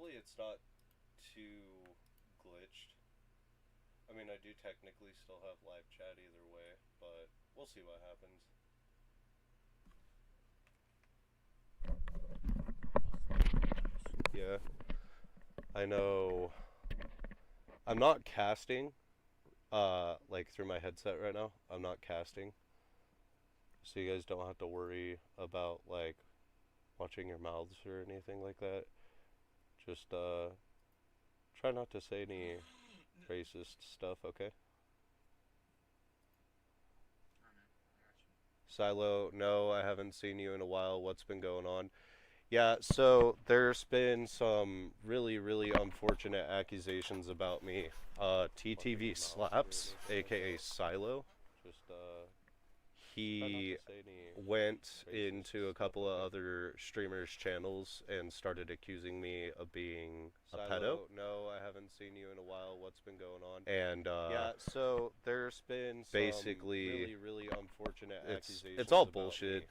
Hopefully it's not too glitched. I mean, I do technically still have live chat either way, but we'll see what happens. Yeah. I know. I'm not casting, like through my headset right now. I'm not casting. So you guys don't have to worry about, like, watching your mouths or anything like that. Just, try not to say any racist stuff, okay? Silo, no, I haven't seen you in a while. What's been going on? Yeah, so there's been some really, really unfortunate accusations about me. TTV Slaps, aka Silo, just he went into a couple of other streamers' channels and started accusing me of being a pedo. No, I haven't seen you in a while. What's been going on? And yeah, so there's been some basically really, really unfortunate accusations. It's all bullshit.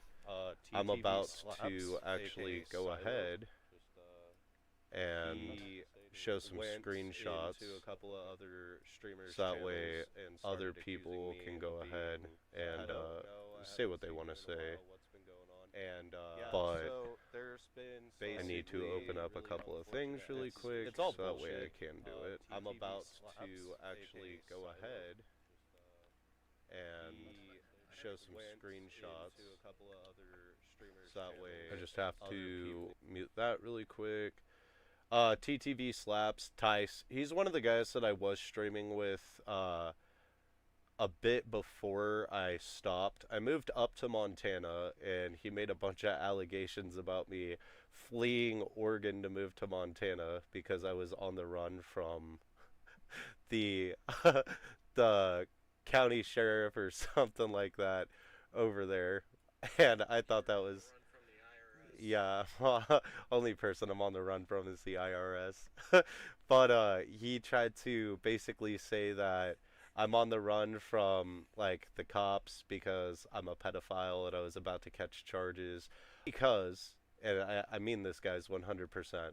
I'm about to actually go ahead and show some screenshots to a couple of other streamers, so that way other people can go ahead and say what they want to say. And but I need to open up a couple of things really quick, so that way I can do it. I'm about to actually go ahead and show some screenshots. So that way I just have to mute that really quick. TTV Slaps, Tice. He's one of the guys that I was streaming with a bit before I stopped. I moved up to Montana, and he made a bunch of allegations about me fleeing Oregon to move to Montana because I was on the run from the the county sheriff or something like that over there. And I thought that was, yeah, only person I'm on the run from is the IRS. But he tried to basically say that I'm on the run from, like, the cops because I'm a pedophile and I was about to catch charges. Because, and I mean this, guys, 100%,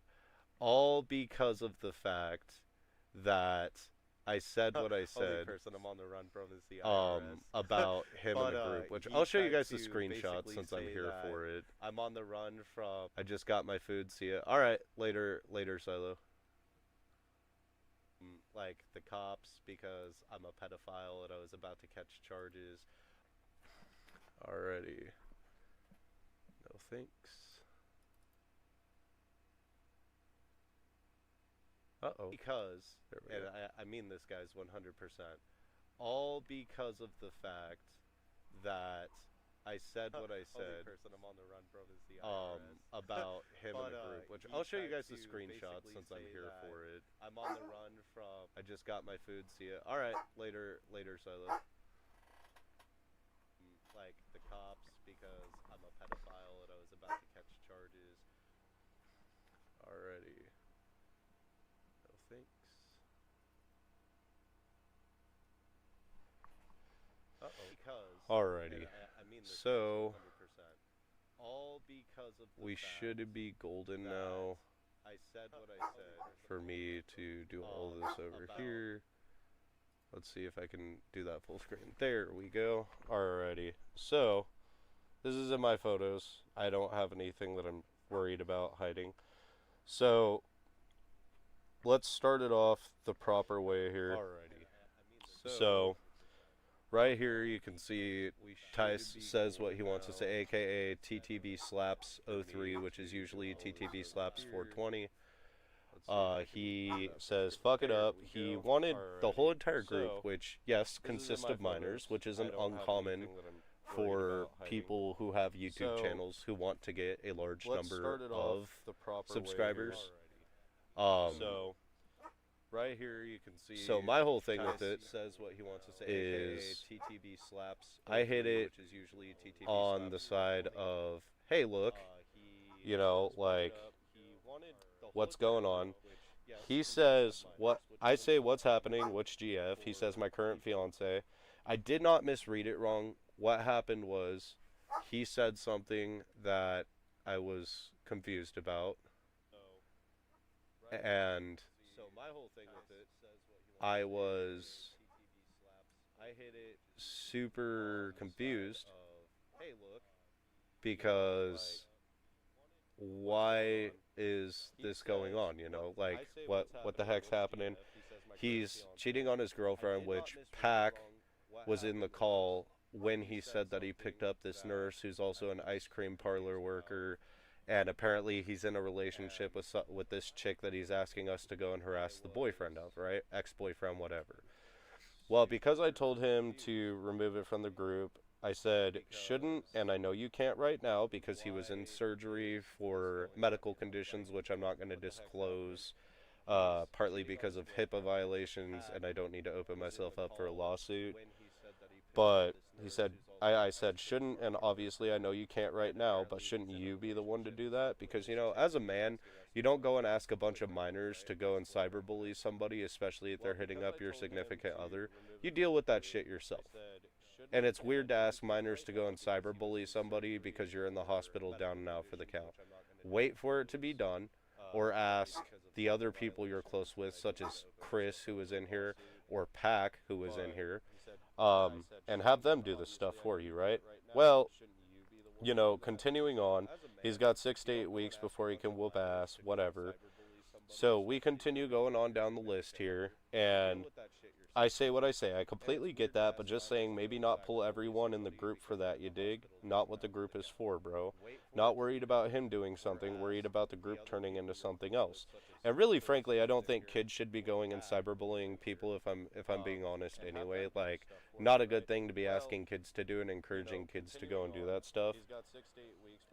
all because of the fact that I said what I said. Only person I'm on the run from is the IRS. About him in the group, which I'll show you guys the screenshot since I'm here for it. I'm on the run from. I just got my food. See ya. All right, later, Silo. Like the cops because I'm a pedophile and I was about to catch charges. Alrighty. No thanks. Uh-oh. Because, and I mean this, guys, 100%, all because of the fact that I said what I said. Person I'm on the run from is the IRS. About him in the group, which I'll show you guys the screenshot since I'm here for it. I'm on the run from. I just got my food. See ya. All right, later, Silo. Like the cops because I'm a pedophile and I was about to catch charges. Alrighty. No thanks. Uh-oh. Because. Alrighty. I mean so. All because of we should be golden now. I said what I said. For me to do all this over here. Let's see if I can do that full screen. There we go. Alrighty. So, this is in my photos. I don't have anything that I'm worried about hiding. So, let's start it off the proper way here. Alrighty. So, right here you can see Tice says what he wants to say, aka TTV Slaps 03, which is usually TTV Slaps 420. He says, fuck it up. He wanted the whole entire group, which, yes, consists of minors, which isn't uncommon for people who have YouTube channels who want to get a large number of subscribers. So, right here you can see. So my whole thing with it says what he wants to say is TTV Slaps. I hit it on the side of, hey, look, you know, like, what's going on? He says, what I say, what's happening, which GF? He says, my current fiance. I did not misread it wrong. What happened was he said something that I was confused about. And I was super confused because why is this going on, you know? Like, what the heck's happening? He's cheating on his girlfriend, which Pac was in the call when he said that he picked up this nurse who's also an ice cream parlor worker, and apparently he's in a relationship with this chick that he's asking us to go and harass the boyfriend of, right? Ex-boyfriend, whatever. Well, because I told him to remove it from the group, I said, shouldn't, and I know you can't right now because he was in surgery for medical conditions, which I'm not going to disclose, partly because of HIPAA violations, and I don't need to open myself up for a lawsuit. But he said, I said, shouldn't, and obviously I know you can't right now, but shouldn't you be the one to do that? Because, you know, as a man, you don't go and ask a bunch of minors to go and cyberbully somebody, especially if they're hitting up your significant other. You deal with that shit yourself. And it's weird to ask minors to go and cyberbully somebody because you're in the hospital down and out for the count. Wait for it to be done, or ask the other people you're close with, such as Chris, who was in here, or Pac, who was in here, and have them do the stuff for you, right? Well, you know, continuing on, he's got 6 to 8 weeks before he can whoop ass, whatever. So we continue going on down the list here, and I say what I say. I completely get that, but just saying maybe not pull everyone in the group for that, you dig? Not what the group is for, bro. Not worried about him doing something, worried about the group turning into something else. And really, frankly, I don't think kids should be going and cyberbullying people if I'm being honest anyway. Like, not a good thing to be asking kids to do and encouraging kids to go and do that stuff.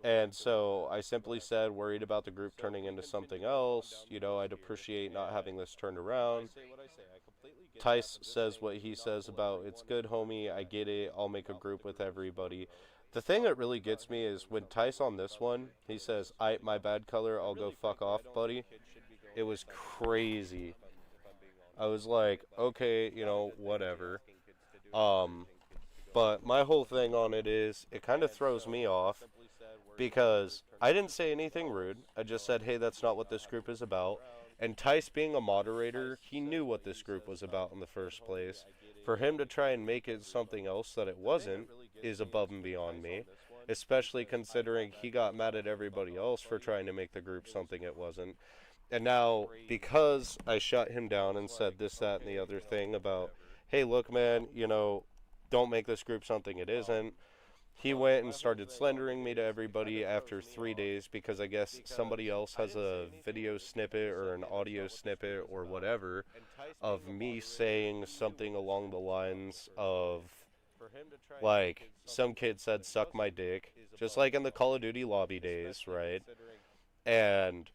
And so I simply said, worried about the group turning into something else. You know, I'd appreciate not having this turned around. Tice says what he says about, it's good, homie, I get it, I'll make a group with everybody. The thing that really gets me is when Tice on this one, he says, my bad color, I'll go fuck off, buddy. It was crazy. I was like, okay, you know, whatever. But my whole thing on it is, it kind of throws me off because I didn't say anything rude. I just said, hey, that's not what this group is about. And Tice being a moderator, he knew what this group was about in the first place. For him to try and make it something else that it wasn't is above and beyond me, especially considering he got mad at everybody else for trying to make the group something it wasn't. And now, because I shut him down and said this, that, and the other thing about, hey, look, man, you know, don't make this group something it isn't, he went and started slandering me to everybody after 3 days because I guess somebody else has a video snippet or an audio snippet or whatever of me saying something along the lines of, like, some kid said, suck my dick, just like in the Call of Duty lobby days, right? And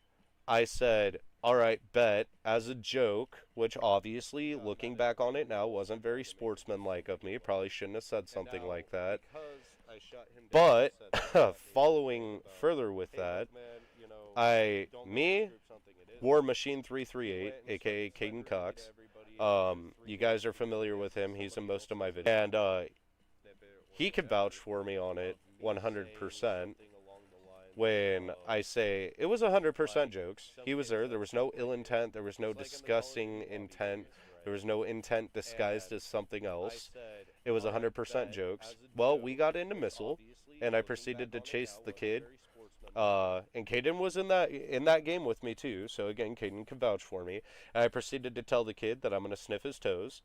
I said, alright, bet, as a joke, which obviously, looking back on it now, wasn't very sportsmanlike of me, probably shouldn't have said something like that. But, following further with that, War Machine 338, aka Caden Cox, you guys are familiar with him, he's in most of my videos, and he could vouch for me on it 100%. When I say it was 100% jokes, he was there was no ill intent, there was no disgusting intent, there was no intent disguised as something else. It was 100% jokes. Well, we got into Missile, and I proceeded to chase the kid. And Caden was in that game with me too, so again, Caden can vouch for me. And I proceeded to tell the kid that I'm going to sniff his toes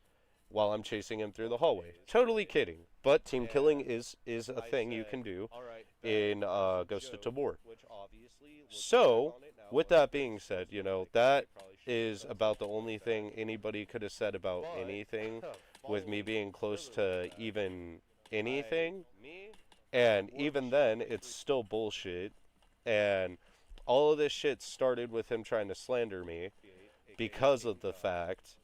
while I'm chasing him through the hallway. Totally kidding. But team killing is a thing you can do in Ghost of Tabor. So, with that being said, you know, that is about the only thing anybody could have said about anything with me being close to even anything. And even then, it's still bullshit. And all of this shit started with him trying to slander me because of the fact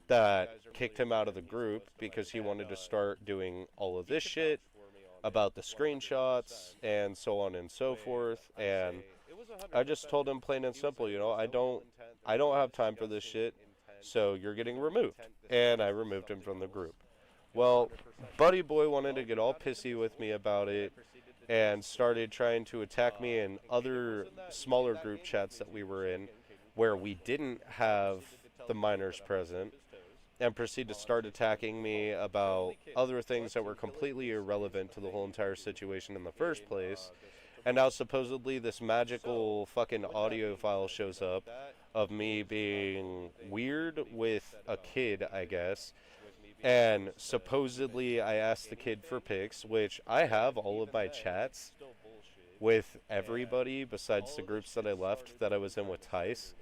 that kicked him out of the group because he wanted to start doing all of this shit about the screenshots and so on and so forth. And I just told him plain and simple, you know, I don't have time for this shit, so you're getting removed. And I removed him from the group. Well, Buddy Boy wanted to get all pissy with me about it and started trying to attack me in other smaller group chats that we were in. where we didn't have the minors present, and proceed to start attacking me about other things that were completely irrelevant to the whole entire situation in the first place. And now supposedly this magical fucking audio file shows up of me being weird with a kid, I guess. And supposedly I asked the kid for pics, which I have all of my chats with everybody besides the groups that I left that I was in with Tice.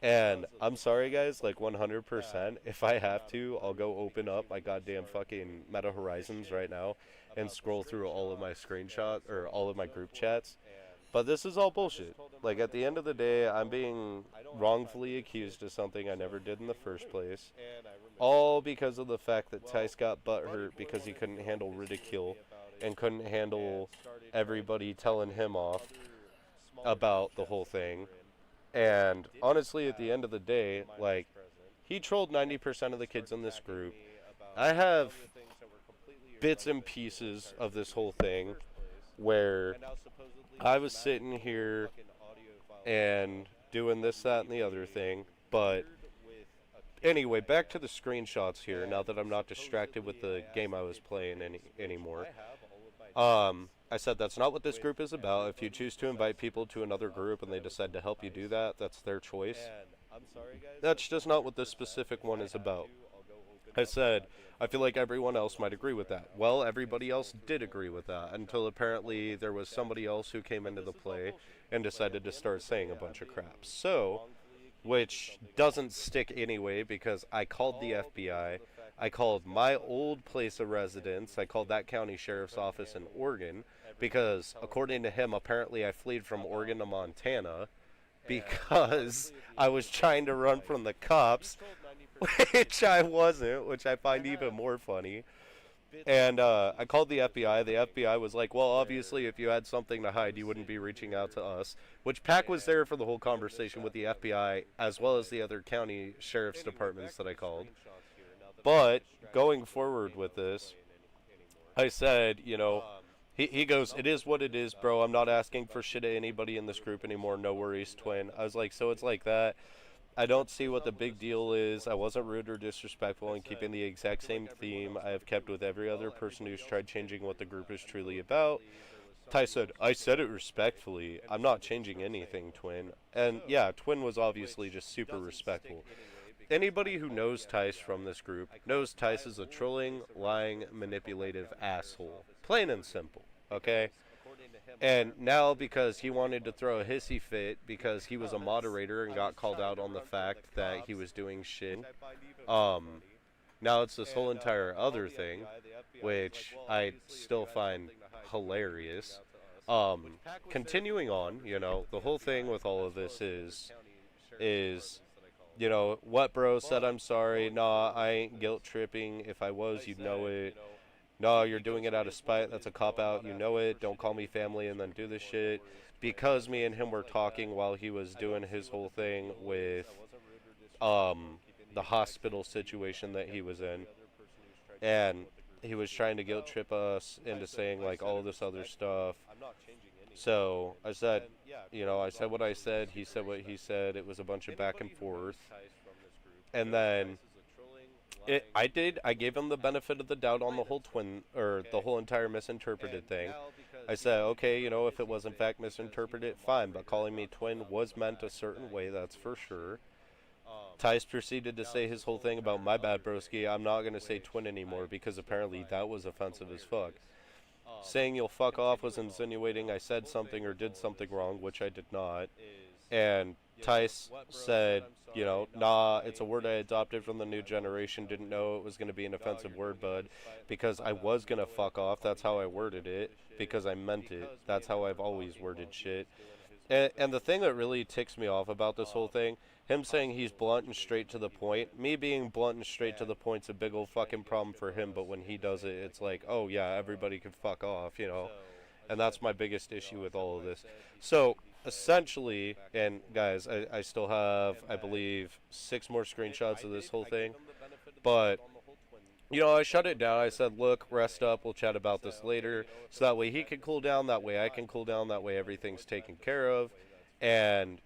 And I'm sorry, guys, like 100%. If I have to, I'll go open up my goddamn fucking Meta Horizons right now and scroll through all of my screenshots or all of my group chats. But this is all bullshit. Like, at the end of the day, I'm being wrongfully accused of something I never did in the first place. All because of the fact that Tice got butthurt because he couldn't handle ridicule and couldn't handle everybody telling him off about the whole thing. And honestly, at the end of the day, like, he trolled 90% of the kids in this group. I have bits and pieces of this whole thing where I was sitting here and doing this, that, and the other thing. But anyway, back to the screenshots here, now that I'm not distracted with the game I was playing anymore. I said that's not what this group is about. If you choose to invite people to another group and they decide to help you do that, that's their choice. That's just not what this specific one is about. I said, I feel like everyone else might agree with that. Well, everybody else did agree with that, until apparently there was somebody else who came into the play and decided to start saying a bunch of crap. So, which doesn't stick anyway, because I called the FBI, I called my old place of residence, I called that county sheriff's office in Oregon, because according to him, apparently I fled from Oregon to Montana because I was trying to run from the cops, which I wasn't, which I find even more funny. And I called the FBI. The FBI was like, well, obviously, if you had something to hide, you wouldn't be reaching out to us. Which Pac was there for the whole conversation with the FBI, as well as the other county sheriff's departments that I called. But going forward with this, I said, you know, he goes, it is what it is, bro. I'm not asking for shit of anybody in this group anymore. No worries, twin. I was like, so it's like that. I don't see what the big deal is. I wasn't rude or disrespectful in keeping the exact same theme I have kept with every other person who's tried changing what the group is truly about. Ty said, I said it respectfully. I'm not changing anything, twin. And yeah, twin was obviously just super respectful. Anybody who knows Tice from this group knows Tice is a trolling, lying, manipulative asshole. Plain and simple, okay? And now, because he wanted to throw a hissy fit because he was a moderator and got called out on the fact that he was doing shit, now it's this whole entire other thing, which I still find hilarious. Continuing on, you know, the whole thing with all of this is, you know, what bro said I'm sorry, nah, I ain't guilt tripping, if I was, you'd know it. No, you're doing it out of spite. That's a cop-out. You know it. Don't call me family and then do this shit. Because me and him were talking while he was doing his whole thing with the hospital situation that he was in. And he was trying to guilt trip us into saying, like, all this other stuff. So I said, you know, I said what I said. He said what he said. It was a bunch of back and forth. And then I gave him the benefit of the doubt on the whole the whole entire misinterpreted thing. I said, okay, you know, if it was in fact misinterpreted, fine, but calling me twin was meant a certain way, that's for sure. Tice proceeded to say his whole thing about my bad broski, I'm not going to say twin anymore because apparently that was offensive as fuck. Saying you'll fuck off was insinuating I said something or did something wrong, which I did not. And Tice said, you know, nah, it's a word I adopted from the new generation, didn't know it was going to be an offensive word, bud, because I was going to fuck off, that's how I worded it, because I meant it, that's how I've always worded shit. And the thing that really ticks me off about this whole thing, him saying he's blunt and straight to the point, me being blunt and straight to the point's a big old fucking problem for him, but when he does it, it's like, oh yeah, everybody can fuck off, you know, and that's my biggest issue with all of this. So, essentially, and guys, I still have, I believe, 6 more screenshots of this whole thing, but, you know, I shut it down. I said, look, rest up, we'll chat about this later, so that way he can cool down, that way I can cool down, that way everything's taken care of, and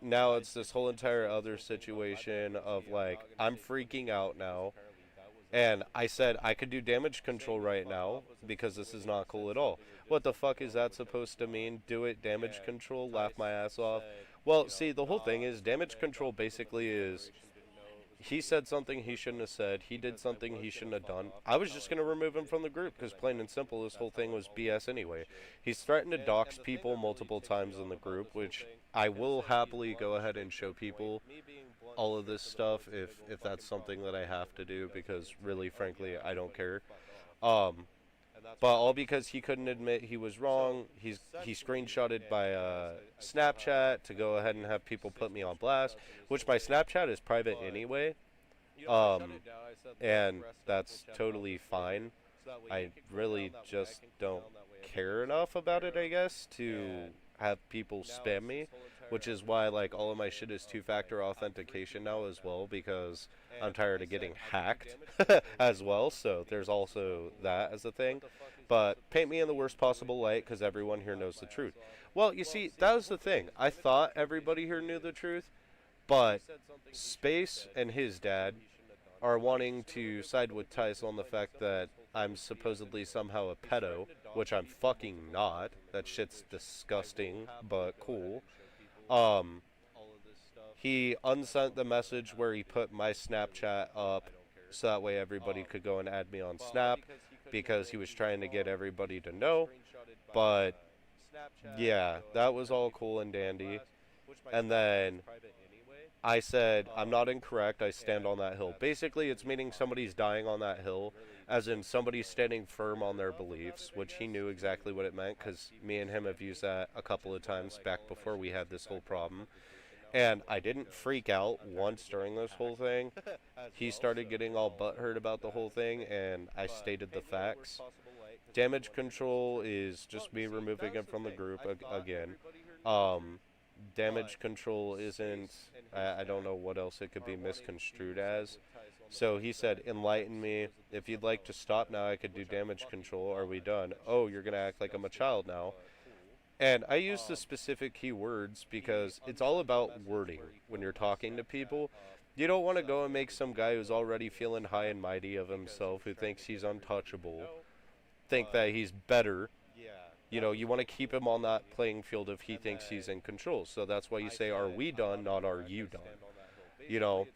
now it's this whole entire other situation of like, I'm freaking out now. And I said I could do damage control right now because this is not cool at all. What the fuck is that supposed to mean? Do it, damage control, laugh my ass off? Well, see, the whole thing is damage control basically is he said something he shouldn't have said. He did something he shouldn't have done. I was just going to remove him from the group because plain and simple, this whole thing was BS anyway. He's threatened to dox people multiple times in the group, which I will happily go ahead and show people all of this stuff if that's something that I have to do because really, frankly, I don't care. Um, but all because he couldn't admit he was wrong. He screenshotted by Snapchat to go ahead and have people put me on blast, which my Snapchat is private anyway, and that's totally fine. I really just don't care enough about it, I guess, to have people spam me, which is why like all of my shit is two-factor authentication now as well because I'm tired of getting hacked as well. So there's also that as a thing. But paint me in the worst possible light because everyone here knows the truth. Well, you see, that was the thing. I thought everybody here knew the truth, but Space and his dad are wanting to side with Tice on the fact that I'm supposedly somehow a pedo, which I'm fucking not. That shit's disgusting, but cool. Um, he unsent the message where he put my Snapchat up so that way everybody could go and add me on Snap because he was trying to get everybody to know. But yeah, that was all cool and dandy. And then I said, I'm not incorrect, I stand on that hill. Basically, it's meaning somebody's dying on that hill, as in somebody's standing firm on their beliefs, which he knew exactly what it meant, because me and him have used that a couple of times back before we had this whole problem. And I didn't freak out once during this whole thing. He started getting all butthurt about the whole thing, and I stated the facts. Damage control is just me removing him from the group again. Damage control isn't, I don't know what else it could be misconstrued as. So he said, enlighten me. If you'd like to stop now, I could do damage control. Are we done? Oh, you're going to act like I'm a child now. And I use the specific keywords because it's all about wording when you're talking to people. You don't want to go and make some guy who's already feeling high and mighty of himself, who thinks he's untouchable, think that he's better. You know, you want to keep him on that playing field if he thinks he's in control. So that's why you say, are we done, not are you done? You know,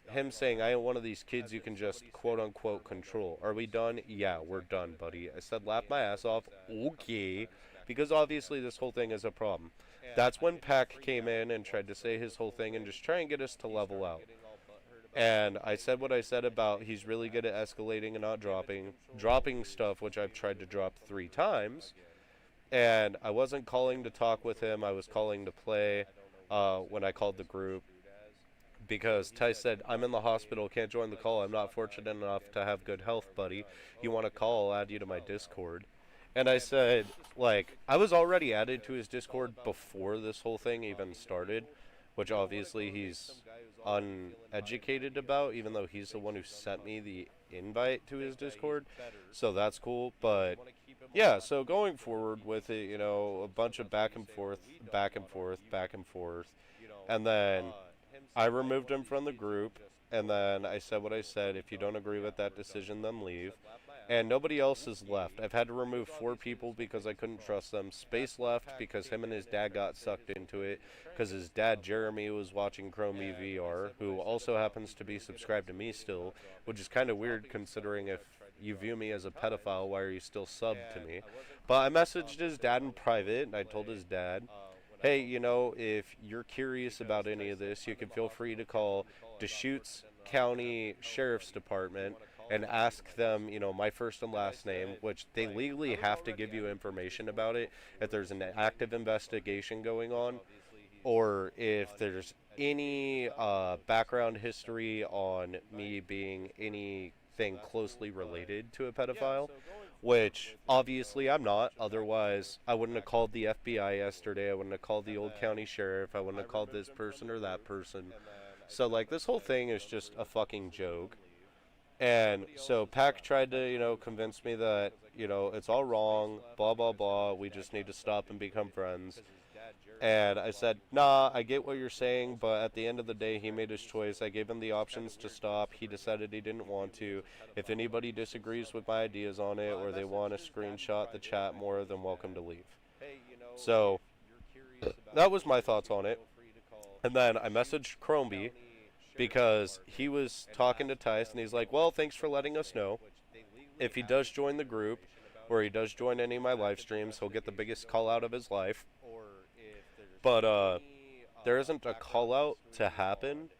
him saying, I am one of these kids you can just quote-unquote control. Are we done? Yeah, we're done, buddy. I said, laugh my ass off. Okay. Because obviously this whole thing is a problem. That's when Pac came in and tried to say his whole thing and just try and get us to level out. And I said what I said about he's really good at escalating and not dropping stuff, which I've tried to drop 3 times. And I wasn't calling to talk with him, I was calling to play when I called the group. Because Ty said, I'm in the hospital, can't join the call, I'm not fortunate enough to have good health, buddy. You want to call, I'll add you to my Discord. And I said, like, I was already added to his Discord before this whole thing even started, which obviously he's uneducated about, even though he's the one who sent me the invite to his Discord. So that's cool, but yeah, so going forward with it, you know, a bunch of back and forth, back and forth, back and forth. And then I removed him from the group, and then I said what I said. If you don't agree with that decision, then leave. And nobody else has left. I've had to remove 4 people because I couldn't trust them. Space left because him and his dad got sucked into it because his dad, Jeremy, was watching Chrome EVR, who also happens to be subscribed to me still, which is kind of weird considering if you view me as a pedophile, why are you still subbed to me? But I messaged his dad in private, and I told his dad, hey, you know, if you're curious about any of this, you can feel free to call Deschutes County Sheriff's Department and ask them, you know, my first and last name, which they legally have to give you information about it if there's an active investigation going on, or if there's any background history on me being anything closely related to a pedophile, which obviously I'm not. Otherwise, I wouldn't have called the FBI yesterday. I wouldn't have called the old county sheriff. I wouldn't have called this person or that person. So, like, this whole thing is just a fucking joke. And so Pac tried to, you know, convince me that, you know, it's all wrong, blah, blah, blah, we just need to stop and become friends. And I said, nah, I get what you're saying, but at the end of the day, he made his choice. I gave him the options to stop. He decided he didn't want to. If anybody disagrees with my ideas on it or they want to screenshot the chat, more than welcome to leave. So that was my thoughts on it. And then I messaged Chromeby because he was talking to Tice, and he's like, well, thanks for letting us know. If he does join the group, or he does join any of my live streams, he'll get the biggest call out of his life. But there isn't a call out to happen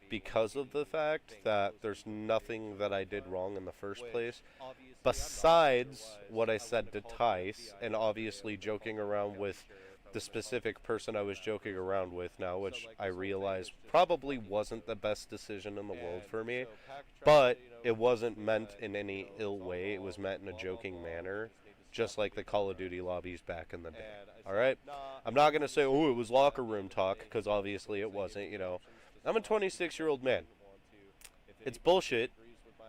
because of the fact that there's nothing that I did wrong in the first place, besides what I said to Tice, and obviously joking around with the specific person I was joking around with now, which I realize probably wasn't the best decision in the world for me, but it wasn't meant in any ill way. It was meant in a joking manner, just like the Call of Duty lobbies back in the day. Alright? I'm not going to say, oh, it was locker room talk, because obviously it wasn't, you know. I'm a 26-year-old man. It's bullshit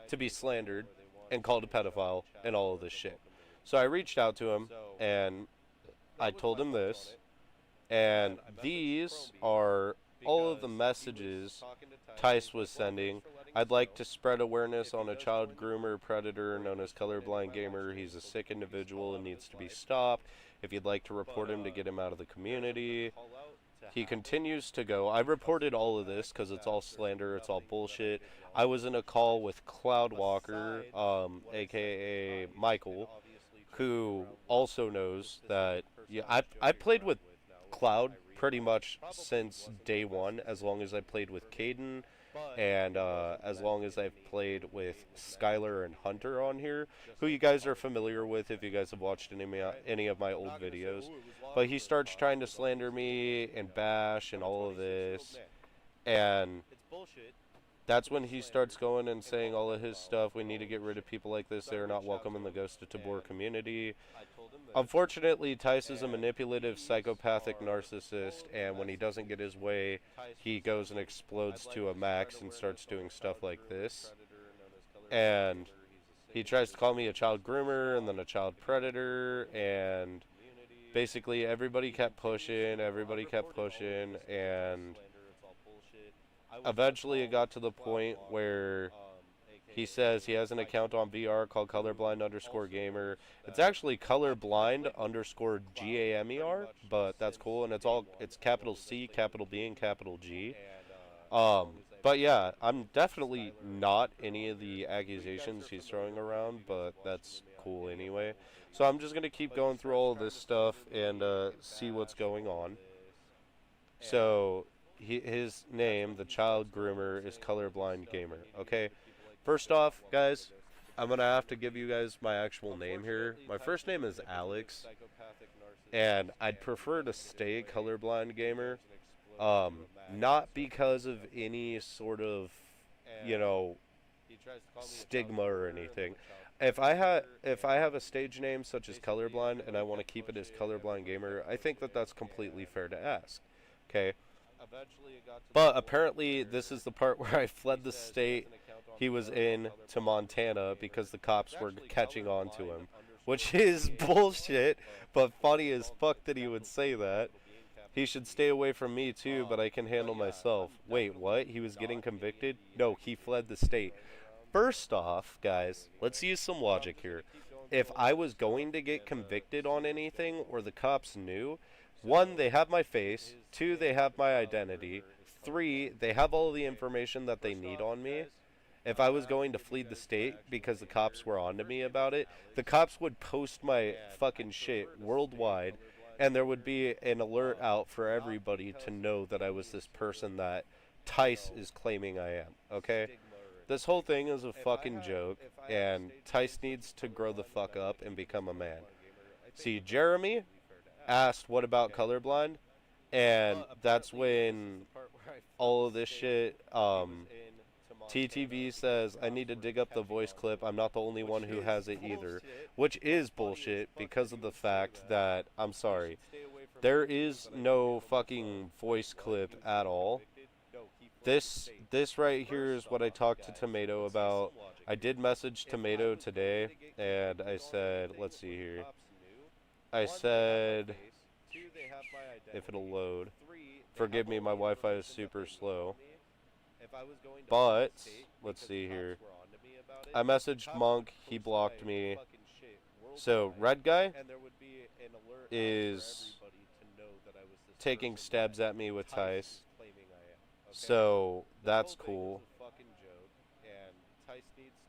to be slandered and called a pedophile and all of this shit. So I reached out to him, and I told him this, and these are all of the messages Tice was sending. I'd like to spread awareness on a child groomer predator known as Colorblind Gamer. He's a sick individual and needs to be stopped. If you'd like to report him to get him out of the community. He continues to go. I reported all of this because it's all slander, it's all bullshit. I was in a call with Cloudwalker, aka Michael, who also knows that, yeah, I played with Cloud pretty much since day one, as long as I played with Caden, and as long as I've played with Skylar and Hunter on here, who you guys are familiar with if you guys have watched any of my old videos. But he starts trying to slander me and bash and all of this, and that's when he starts going and saying all of his stuff. We need to get rid of people like this. They're not welcome in the Ghost of Tabor community. Unfortunately, Tice is a manipulative, psychopathic narcissist, and when he doesn't get his way, he goes and explodes to a max and starts doing stuff like this. And he tries to call me a child groomer and then a child predator, and basically everybody kept pushing, and eventually it got to the point where he says he has an account on VR called colorblind_gamer. It's actually colorblind_gamer, but that's cool, and it's capital C, capital B, and capital G. But yeah, I'm definitely not any of the accusations he's throwing around, but that's cool anyway. So I'm just going to keep going through all of this stuff and see what's going on. So his name, the child groomer, is Colorblind Gamer. Okay, first off, guys, I'm going to have to give you guys my actual name here. My first name is Alex, and I'd prefer to stay Colorblind Gamer. Not because of any sort of, you know, stigma or anything. If I have a stage name such as Colorblind and I want to keep it as Colorblind Gamer, I think that that's completely fair to ask. Okay? But apparently this is the part where I fled the state he was in to Montana because the cops were catching on to him, which is bullshit, but funny as fuck that he would say that. He should stay away from me too, but I can handle myself. Wait, what? He was getting convicted? No, he fled the state. First off, guys, let's use some logic here. If I was going to get convicted on anything, or the cops knew, 1, they have my face, 2, they have my identity, 3, they have all the information that they need on me. If I was going to flee the state because the cops were on to me about it, the cops would post my fucking shit worldwide, and there would be an alert out for everybody to know that I was this person that Tice is claiming I am, okay? This whole thing is a fucking joke, and Tice needs to grow the fuck up and become a man. See, Jeremy asked, what about colorblind? And that's when all of this shit, TTV says, I need to dig up the voice clip. I'm not the only one who has it either. Which is bullshit because of the fact that, I'm sorry, there is no fucking voice clip at all. This right here is what I talked to Tomato about. I did message Tomato today, and I said, let's see here. I said, if it'll load. Forgive me, my Wi-Fi is super slow. But, let's see here. I messaged Monk, he blocked me. So, red guy is taking stabs at me with Tice. So, that's cool.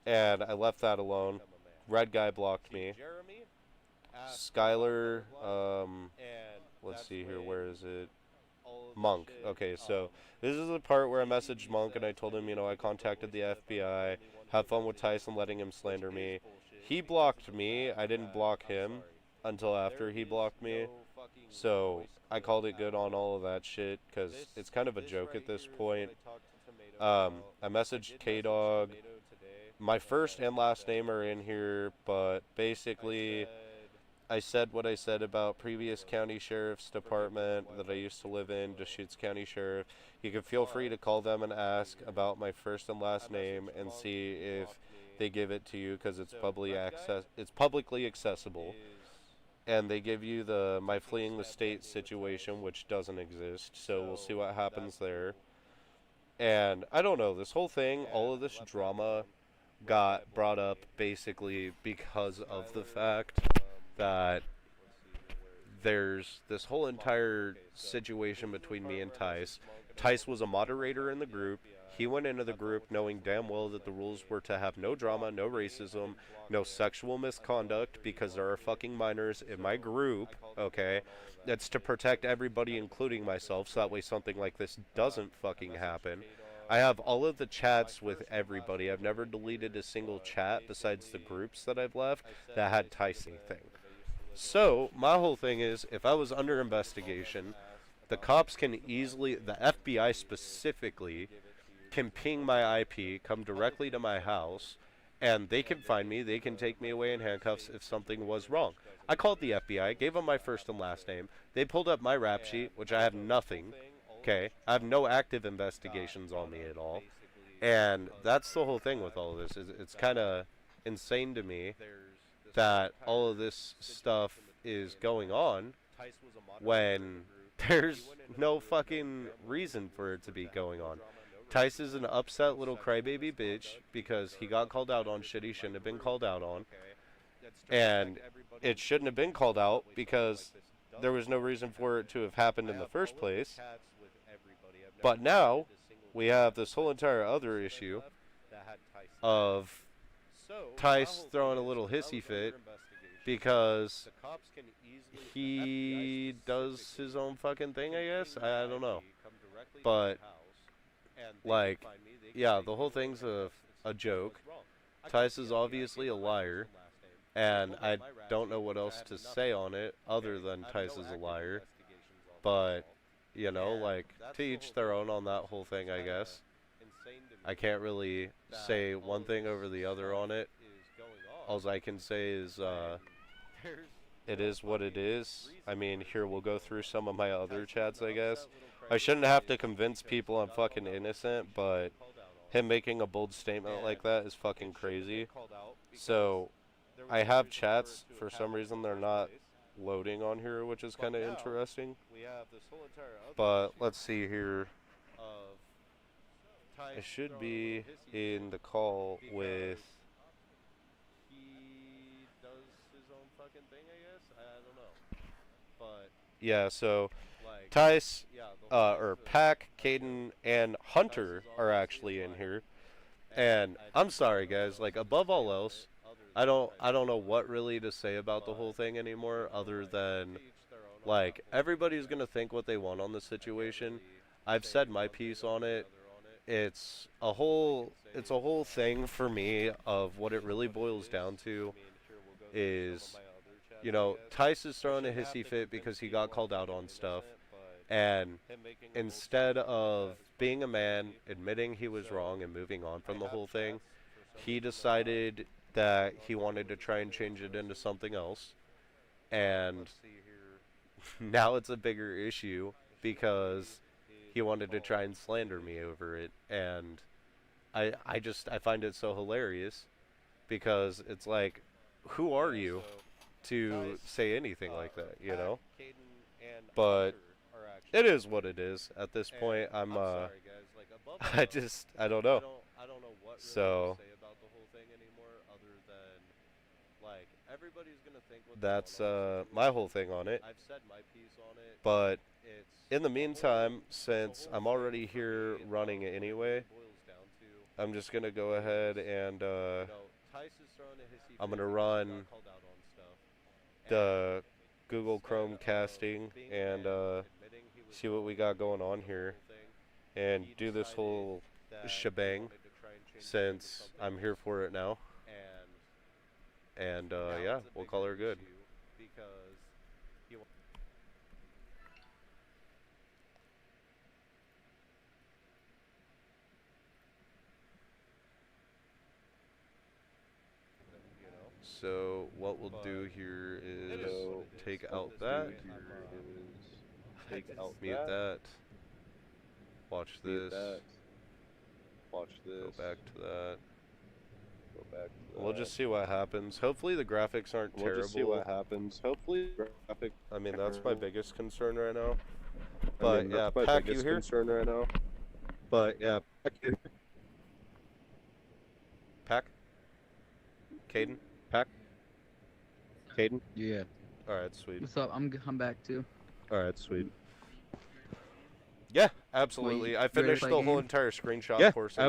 And I left that alone. Red guy blocked me. Skylar, let's see here, where is it? Monk. Okay, so this is the part where I messaged Monk and I told him, you know, I contacted the FBI, have fun with Tyson letting him slander me. He blocked me. I didn't block him until after he blocked me. So I called it good on all of that shit because it's kind of a joke at this point. I messaged K-Dog. My first and last name are in here, but basically I said what I said about previous county sheriff's department that I used to live in, Deschutes County Sheriff. You can feel free to call them and ask about my first and last name and see if they give it to you because it's publicly accessible. And they give you the my fleeing the state situation, which doesn't exist, so we'll see what happens there. And I don't know, this whole thing, all of this drama got brought up basically because of the fact that there's this whole entire situation between me and Tice. Tice was a moderator in the group. He went into the group knowing damn well that the rules were to have no drama, no racism, no sexual misconduct, because there are fucking minors in my group, okay? That's to protect everybody, including myself, so that way something like this doesn't fucking happen. I have all of the chats with everybody. I've never deleted a single chat besides the groups that I've left that had Tice anything. So, my whole thing is, if I was under investigation, the cops can easily, the FBI specifically, can ping my IP, come directly to my house, and they can find me, they can take me away in handcuffs if something was wrong. I called the FBI, gave them my first and last name, they pulled up my rap sheet, which I have nothing, okay? I have no active investigations on me at all, and that's the whole thing with all of this. It's kind of insane to me that all of this stuff is going on when there's no fucking reason for it to be going on. Tice is an upset little crybaby bitch because he got called out on shit he shouldn't have been called out on. And it shouldn't have been called out because there was no reason for it to have happened in the first place. But now we have this whole entire other issue of Tice throwing a little hissy fit because he does his own fucking thing, I guess. I don't know. But, like, yeah, the whole thing's a joke. Tice is obviously a liar, and I don't know what else to say on it other than Tice is a liar. But, you know, like, to each their own on that whole thing, I guess. I can't really say one thing over the other on it. All I can say is, it is what it is. I mean, here, we'll go through some of my other chats, I guess. I shouldn't have to convince people I'm fucking innocent, but him making a bold statement like that is fucking crazy. So, I have chats. For some reason, they're not loading on here, which is kind of interesting. But, let's see here. I should be in the call with... Yeah, so Tice, or Pac, Caden, and Hunter are actually in here. And I'm sorry, guys. Like, above all else, I don't know what really to say about the whole thing anymore, other than, like, everybody's gonna think what they want on the situation. I've said my piece on it. It's a whole thing for me of what it really boils down to is, you know, Tice is throwing a hissy fit because he got called out on stuff, and instead of being a man, admitting he was wrong and moving on from the whole thing, he decided that he wanted to try and change it into something else, and now it's a bigger issue because he wanted to try and slander me over it, and I find it so hilarious because it's like, who are you to say anything like that, you know? But It is what it is. At this point, I'm sorry, guys. Like above and I don't know. I don't know what really So to say about the whole thing anymore, other than like everybody's gonna think what they that's want on the my situation. whole thing on it. I've said my piece on it. But It's in the the meantime, since I'm whole already thing for here me. running What it anyway, really boils down to I'm just gonna go ahead is, and Tice is throwing a hissy I'm fit gonna because he run got called out on stuff, and the Google instead Chrome of casting being a and man, admitting he was see what wrong we got going on for the here whole thing, and he do this decided whole that he shebang wanted to try and change the game to since something I'm else, here for it now. and And now yeah, it's a we'll call bigger her good. issue because he wants, you know. So what we'll do But here it is is what it is. take At out this that, point, I just mute that, watch this, go back to that. We'll just see what happens. Hopefully the graphics aren't terrible. I mean, that's my biggest concern right now. But yeah, Pack, you here? Pack? Caden? Yeah. Alright, sweet. What's up? I'm back too. Alright, sweet. Yeah, absolutely. Wait, I ready to finished play the whole game? entire screenshot portion.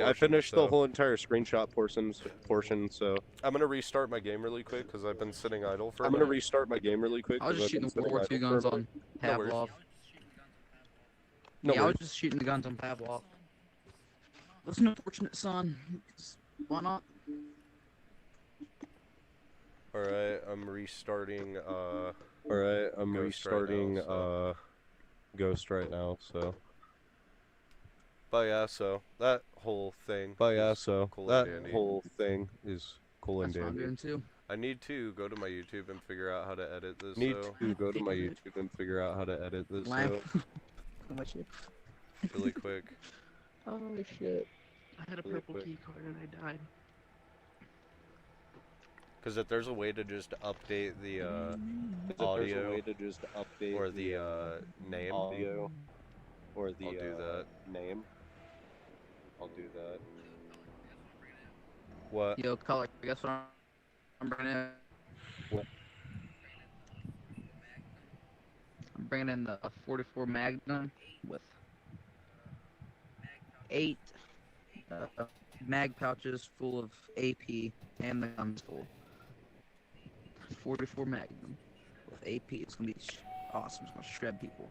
I finished the whole entire screenshot portion, so I'm gonna restart my game really quick because I've been sitting idle for a I'm gonna minute. restart my game really quick. I was just shooting the World War II guns on No worries. Pavlov. No Yeah, I was worries. just shooting the guns on Pavlov. That's an unfortunate son. Why not? Alright, I'm restarting Alright, I'm Ghost restarting right now, so. Ghost right now, so. But yeah, so that whole thing. But yeah, is so cool that and dandy. whole thing is cool and That's what I'm dandy. doing too. I need to go to my YouTube and figure out how to edit this. Need So to go to my YouTube and figure out how to edit this Lamp. out. really quick. Oh shit. I had a purple key card and I died. Because if there's a way to just update the There's a audio way to just update or the name, audio or the I'll do that. name. I'll do that. What? Yo, color. Guess what I'm bringing in? What? I'm bringing in the 44 Magnum with 8 mag pouches full of AP and the guns full. 44 Magnum with AP. It's gonna be awesome. It's gonna shred people.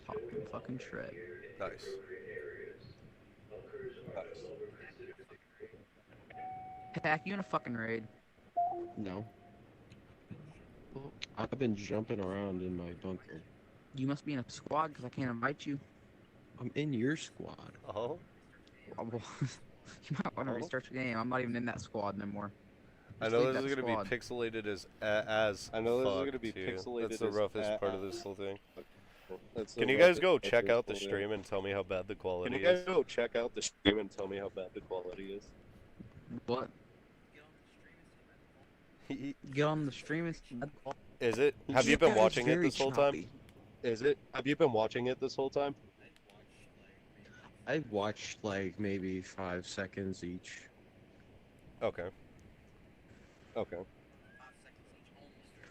Pop and fucking shred. Nice. Pack, you in a fucking raid? No. Well, I've been jumping around in my bunker. you must be in a squad because I can't invite you. I'm in your squad. Oh. Well, you might want to restart your game. I'm not even in that squad no more. I Just know leave this is that gonna be squad. pixelated as I know this is fuck, gonna be too. pixelated That's the as roughest part of this whole thing. That's the Can you guys roughest go part of check this out the whole thing. stream and tell me how bad the quality Can you guys is? go check out the stream and tell me how bad the quality is? What? Get on the stream and Is it? Have you been watching it this whole time? Is it? Have you been watching it this whole time? I watched like maybe 5 seconds each. Okay. Okay.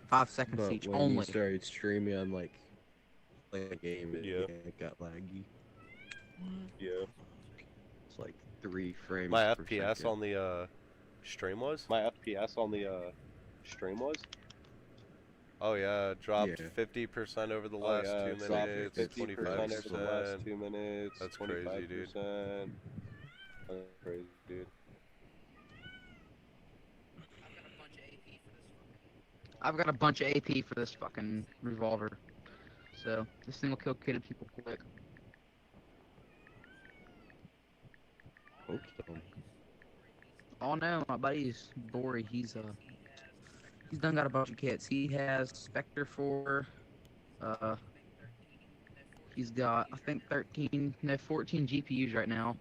5 seconds But each when only. you started streaming on like a game, it got laggy. Yeah. It's like 3 frames My per FPS second. on the stream was? Oh yeah, it dropped Yeah. 50% over the last 2 dropped minutes, 50% over the last 25%. 2 minutes. That's crazy, dude. 25%. That's crazy, dude. I've got a bunch of AP for this fucking revolver. So, this thing will kill kitted people quick. Hope so. Oh no, my buddy's Bori, he's done got a bunch of kits. He has Spectre 4, he's got, I think 14 GPUs right now.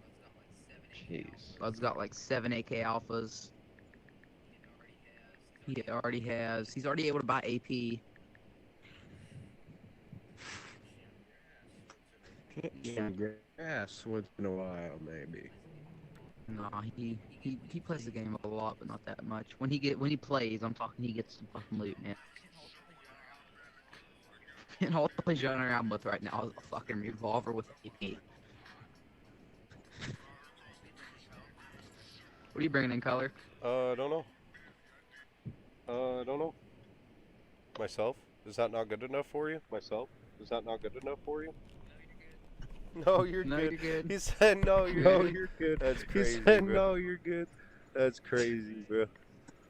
Jeez. Bud's got like 7 AK Alphas. He's already able to buy AP. Yeah, grass once in a while, maybe. No, he plays the game a lot, but not that much. When he plays, I'm talking he gets some fucking loot, man. And all he's running around with right now is a fucking revolver with AP. What are you bringing in, color? I don't know. I don't know. Myself? Is that not good enough for you? Myself? Is that not good enough for you? No, you're No, good. you're good. He said no, you're No, good. you're good. That's crazy, He said, bro. no, you're good. That's crazy, bro.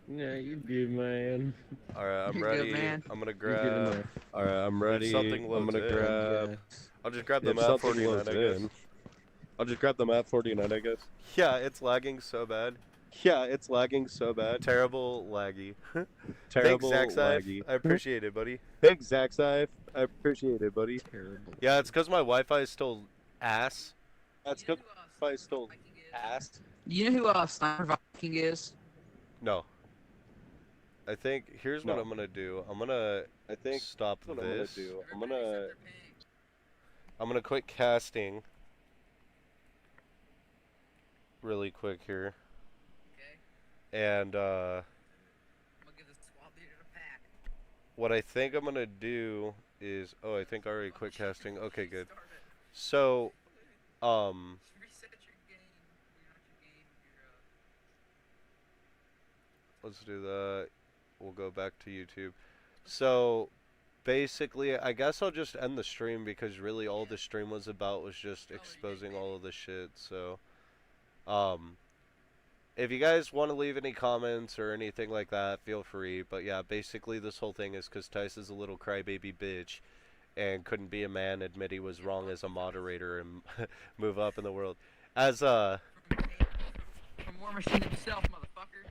Yeah, you're good, man. Alright, I'm You're ready. good, man. I'm gonna You're good grab. enough. Alright, I'm ready. something I'm loads gonna in. grab. Yes. I'll just grab the If map something 49, loads I guess. in, I'll just grab the map 49, I guess. Yeah, it's lagging so bad. Yeah, it's lagging so bad. Terrible laggy. Terrible Thanks, Zaxi. laggy. I appreciate it, buddy. Thanks, Zaxi. I appreciate it, buddy. Terrible. Yeah, it's because my Wi-Fi is still ass. That's good. I still asked. You know who Sniper Viking is? No. I think here's what No. I'm gonna do. I'm gonna I think stop that's what I'm gonna this. do. I'm gonna quit casting really quick here. And what I think I'm gonna do is, oh, I think I already quit casting. Okay, good. So, let's do that. We'll go back to YouTube. So, basically, I guess I'll just end the stream because really all the stream was about was just exposing all of the shit. So, if you guys want to leave any comments or anything like that, feel free. But yeah, basically this whole thing is because Tice is a little crybaby bitch and couldn't be a man, admit he was wrong as a moderator, and move up in the world. As From War Machine himself, motherfucker.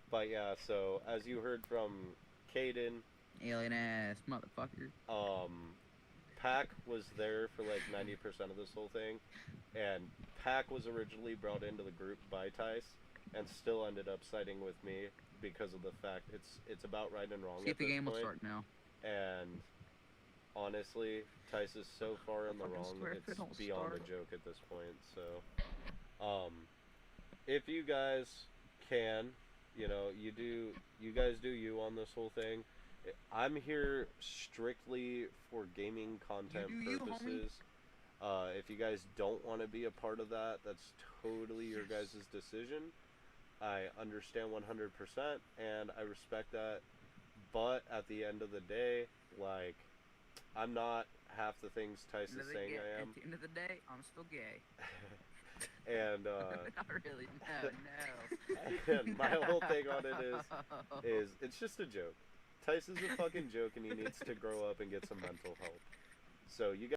But yeah, so as you heard from Caden, Alien ass motherfucker. Pac was there for like 90% of this whole thing, and Pac was originally brought into the group by Tice, and still ended up siding with me because of the fact it's about right and wrong See at if the this game will point. start now. And honestly, Tice is so far in the Fucking wrong, swear if it it's don't beyond start. a joke at this point. So, if you guys can, you know, you guys do you on this whole thing. I'm here strictly for gaming content You do you, purposes. If you guys don't want to be a part of that, that's totally your guys' decision. I understand 100%, and I respect that. But at the end of the day, like, I'm not half the things Tice is saying I am. At the end of the day, I'm still gay. And Not really. No. and my whole thing on it is it's just a joke. Tice is a fucking joke, and he needs to grow up and get some mental help. So you guys